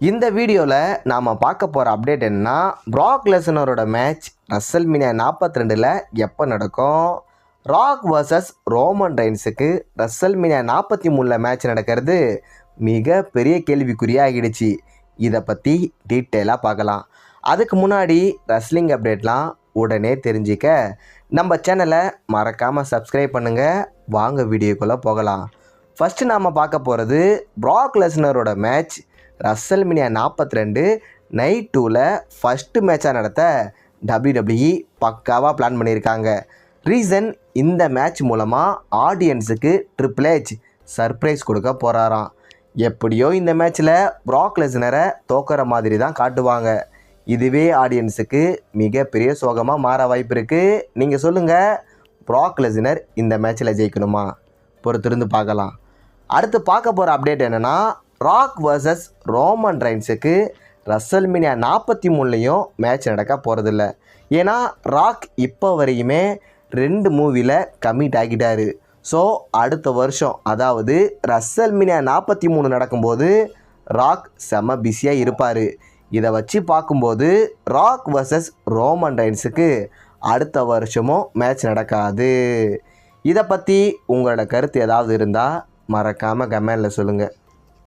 இந்த வீடியோவில் நாம் பார்க்க போகிற அப்டேட் என்னன்னா, ப்ராக் லெஸ்னரோட மேட்ச் ரசல்மேனியா 42ல் எப்போ நடக்கும்? ராக் வர்சஸ் ரோமன் ரெயின்ஸுக்கு ரசல்மேனியா 43ல் மேட்ச் நடக்கிறது மிக பெரிய கேள்விக்குறியாகிடுச்சு. இதை பற்றி டீட்டெயிலாக பார்க்கலாம். அதுக்கு முன்னாடி ரெஸ்லிங் அப்டேட்லாம் உடனே தெரிஞ்சிக்க நம்ம சேனலை மறக்காமல் சப்ஸ்கிரைப் பண்ணுங்கள். வாங்க வீடியோக்குள்ளே போகலாம். ஃபஸ்ட்டு நாம் பார்க்க போகிறது ப்ராக் லெஸ்னரோட மேட்ச் ரசல்மேனியா 42 நைட் 2ல் ஃபஸ்ட்டு மேட்சாக நடத்த WWE பக்காவாக பிளான் பண்ணியிருக்காங்க. ரீசன், இந்த மேட்ச் மூலமாக ஆடியன்ஸுக்கு ட்ரிபிள் ஹெச் சர்ப்ரைஸ் கொடுக்க போகிறாராம். எப்படியோ இந்த மேட்ச்சில் ப்ராக் லெஸ்னரை தோக்கிற மாதிரி தான் காட்டுவாங்க. இதுவே ஆடியன்ஸுக்கு மிகப்பெரிய சோகமாக மாற வாய்ப்பு இருக்குது. நீங்கள் சொல்லுங்கள், ப்ராக் லெஸ்னர் இந்த மேட்ச்சில் ஜெயிக்கணுமா? பொறுத்திருந்து பார்க்கலாம். அடுத்து பார்க்க போகிற அப்டேட் என்னென்னா, ராக் வர்சஸ் ரோமன் ரெயின்ஸுக்கு ரசல்மேனியா 43லையும் மேட்ச் நடக்க போகிறதில்ல. ஏன்னா ராக் இப்போ வரையுமே 2 மூவியில் கமிட் ஆகிட்டார். ஸோ அடுத்த வருஷம், அதாவது ரசல்மேனியா 43 நடக்கும்போது ராக் செம பிஸியாக இருப்பார். இதை வச்சு பார்க்கும்போது ராக் வர்சஸ் ரோமன் ரெயின்ஸுக்கு அடுத்த வருஷமும் மேட்ச் நடக்காது. இதை பற்றி உங்களோட கருத்து ஏதாவது இருந்தால் மறக்காமல் கமெண்டில் சொல்லுங்கள்.